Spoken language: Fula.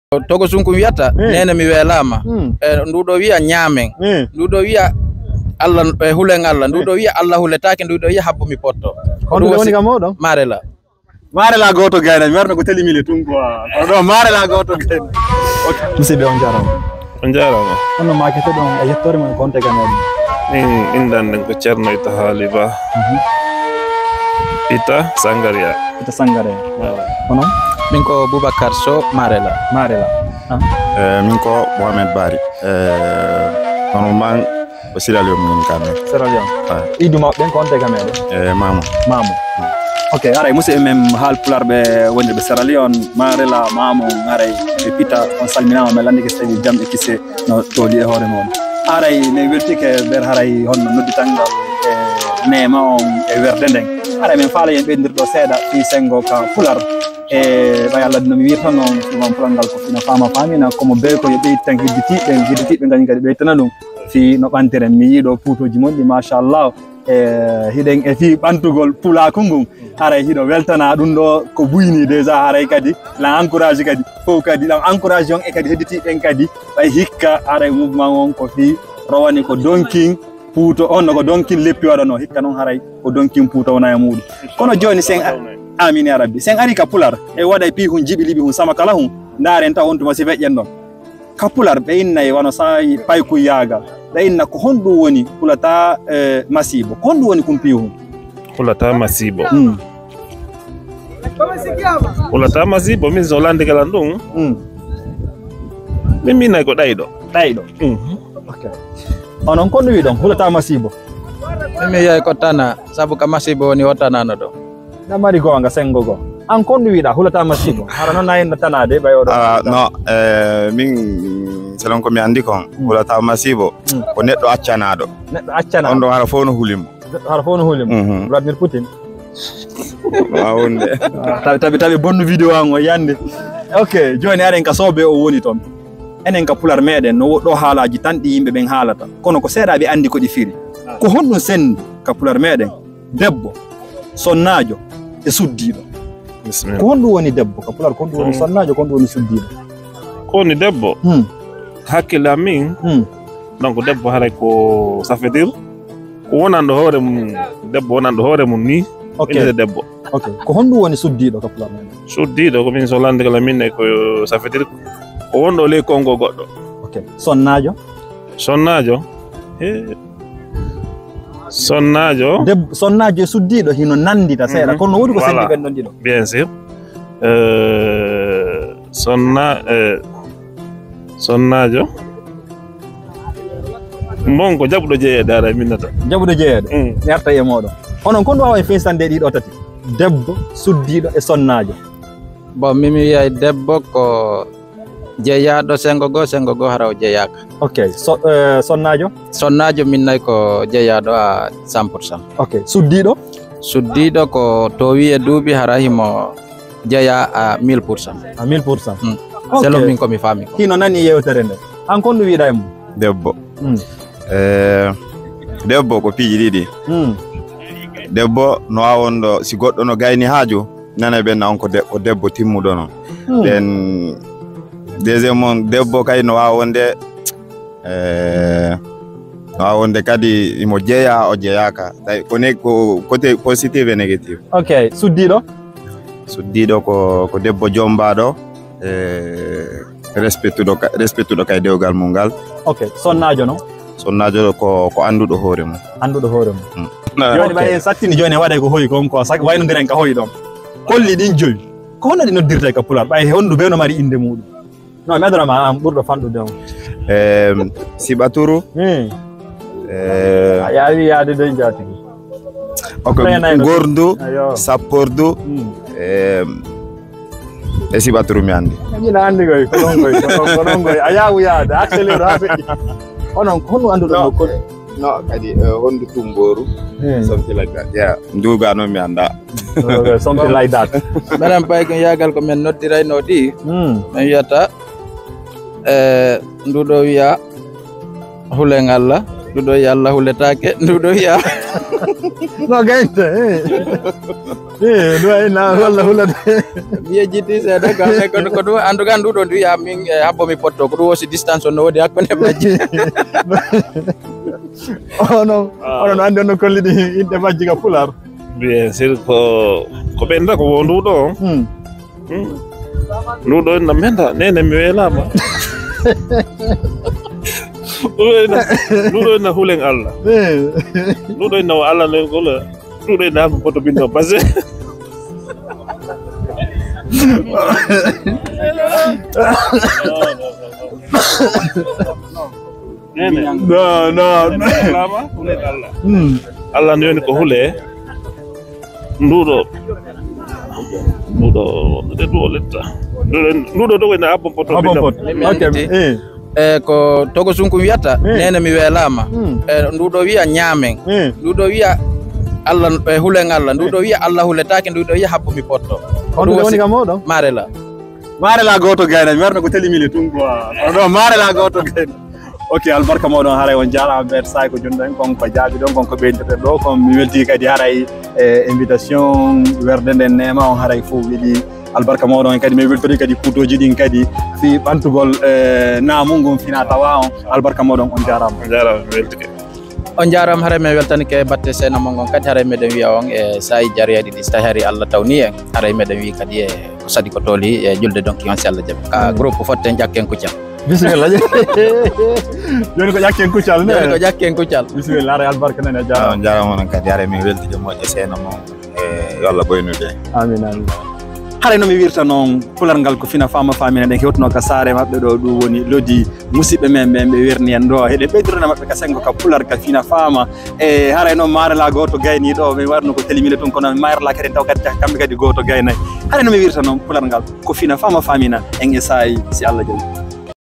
togo sunku wiyata nene mi welama ndudo wiya nyamen ndudo wiya Allah hulen Allah ndudo wiya Allah huletake ndudo wiya habbo mi potto on woni ga modon marela goto gayna mi warno ko telimile tun quoi do marela goto gayna musidɓe on jarama on makete ɗon e yettore men konte gamen min indanden ko Ceerno Ita Haaliba Ita Sangaria onon min ko Boubacar Sow marela min ko Mohamed Bari on man ko Sierra Leone min kamen idu mabɓe konte gamen mamu ok aray musidɓe men haalpularɓe wonde ɓe Sierra Leone marela mamu aray ɓe pita on salminama mi landi ko so tawi jam e kisse no tooli e hoore moon aray mi weltike nder haray honno nodditangal e nema on e werde nden aray min faala yen ɓendirɗo seeɗa fi sengo ka pular e ɓay Allah no mi wirta noon ɗumam pulangal ko fina famina komo be ko yo ɓeydi tan hidditiɓe gañi kadi ɓeytana ɗum fi no ɓantiren mi yiiɗo puutoji moƴƴi machallah hiɗen e fi ɓantugol pulaku ngun haray hiɗo weltana ɗum ɗo ko buyni déjà haray kadi lan encourage kadi fof kadi ɗan encourage on e kadi hedditiɓen kadi ɓay hikka haray mouvement on ko fi rowani ko donkin puuto on no ko donkin leppi waɗano hikka noon haray ko donkin puuto wona e muɗum kono joni sen amin ya rabbi sen ari ka pular e waɗay pi hun jiɓi liɓi hun sama kala hun ndaren taw on tuma si feƴƴen ɗon ka pular ɓe innayi wano sayi payku yaagal ɓe inna ko honɗum woni hulata masibo ko honɗum woni kumpi hun hulata masibo hulata masibo min so landigalan ɗum min minay ko ɗayɗo ok onon konno wi ɗon hulata masibo mi yey ko tana sabu ka masibo woni wottanano ɗo namari gonga sengo go an konno wiɗa hulata masibo hara noon nayinno tanade ɓayoɗo no min selon ko mi andi kon hulata masibo ko neɗɗo accanaɗo on ɗo hara fof no hulimo Vladimir Putin wawunde tawi bonnu vidéo an o yande ok joni aren ka sobe o woni toon enen ka pular meɗen no woɗɗo haalaji tan ɗi yimɓe ɓen haalata kono ko seeɗa ɓe andi ko ɗi firi ko honɗum sendi ka pular meɗen debbo sonnajo e suddiɗo ko honɗum woni debbo ka pular ko honɗum woni sonnajo ko honɗum woni suddiɗo ko woni debbo hakkille am min donc debbo haray ko ça veut dire ko wonanɗo hoore mum debbo wonanɗo hoore mum ni inde debbo ko honɗum woni suddiɗo ka pular meɗen suddiɗo ko min so landigala min e ko ça veut dire ko wonɗo ley kongo goɗɗo sonnajo sonnajo e suddiɗo hino nandita seeɗa kono woodi ko sendi ɓen ɗon ɗiɗo bien sûr sonnajo mon ko jaɓuɗo jeeyeɗe ara minnata jaɓuɗo jeeyeɗe yarta e moɗon onon kon wawa e fesande ɗiɗo tati debbo suddiɗo e sonnajo bon mimi wiyay debbo ko jeeyaɗo sengo go hara o jeeyaka ok sonnajo min nayi ko jeeyaɗo a 100%. ok suddiɗo ko to wi e duuɓi hara himo jeeya a 1000%. a 1000%. selon min komi faami ko hino nani yewtere nde an kon ɗum wiiɗa e mum debbo ko piiji ɗiɗi debbo no wawonɗo si goɗɗo no gayni haaju nana ɓenna on ko debbo timmuɗo noon ɓen deuxiémement debbo kadi no wawonde kadi imo jeeya o jeeyaka tawi ko côté positif et négatif. ok suddiɗo ko debbo jombaɗo respectuɗo kay dewgal mum ngal. ok sonnajo ko anduɗo hoore mum joni ɓay en sattini joni waɗay ko hoyi kon ko waynodiren ka hoyi ɗon kolli ɗin joyi ko honno ɗi noddirte ka pular ɓay honɗu ɓe no mari inde muɗum no mi adanama an ɓurɗo fanɗude on siɓaturu a yawi yaade doy jatigi gordu sappordu e siɓaturu mi andi ina andi koy ko ɗon koy a yawu yaade accélére ha feƴƴi onon honno anduɗon ɗo no kadi hondu tumboru something like that nduga noon mi anda something like that minen ɓay ko yagal ko min noddirayno ɗi min wiyata nduɗo wiya hulen Allah nduɗo wiya Allah huletake nduɗo wiya no gayte na walla hulade biye jitti seeɗa ko ɗum en tout cas nduɗo ndu wiya min habbomi potto ko ɗum wosi distance on no woodi hakkunde majji onon andi on no kolliɗi inɗe majji ka pular bien sûr ko ɓenda ko wo nduɗo nduɗo en no menda nene mi welama nduɗo en no hulen Allah nduɗo en no Allah nen gola nduɗo en no poto bindo passé non hulen Allah Allah no yoni ko hule nduɗo letta nduɗo ɗo wona abbo poto bindo ko togo sunku wiyata nene mi welama nduɗo wiya ñaamen nduɗo wiya Allah hulen Allah nduɗo wiya Allah huletake nduɗo wiya habbo mi potto on woni kam moɗon marela goto gayna mi warno ko telimili tun quoi ɗo marela goto gayna ok albarka moɗon haray on jarama ɓeɗo say ko jonɗen konko jaabi ɗon konko ɓeydete ɗo kon mi welti kadi haray invitation werde nden nema on haray fof wiɗi albarka moɗon kadi mi weltori kadi kuutoji ɗin kadi fi ɓantugol namugum fina tawa on albarka moɗon on jarama mi weltike on jarama haray mi weltanike batte senamo gon kadi haray meɗen wiya on e sayi jariyaɗi ɗi so tawi hari Allah tawni en haray meɗen wi kadi e ko sadi ko tooli e julde donc on si Allah jaaɓi ka groupe fotten jakken kuccal bisimilla joni ko ƴakken kuccal ne ko ƴakken kuccal bisimilla haray albarka nane jarama on jarama onon kadi haray min weltide moƴƴe senamo e yo Allah ɓoynude amin amin haray no mi wirta noon pular ngal ko fina fama famina ɗen hewtuno ka saare maɓɓe ɗo ɗum woni lodi musidɓe men ɓen ɓe werni en ɗo heɗe ɓeydirana maɓɓe ka sengo ka pular ka fina fama e haray noon marela goto gayni ɗo mi warno ko telimile tun kono marela kadi taw kadi kamɓe kadi goto gaynayyi haray no mi wirta noon pular ngal ko fina fama famina en e sayi si Allah jaɓi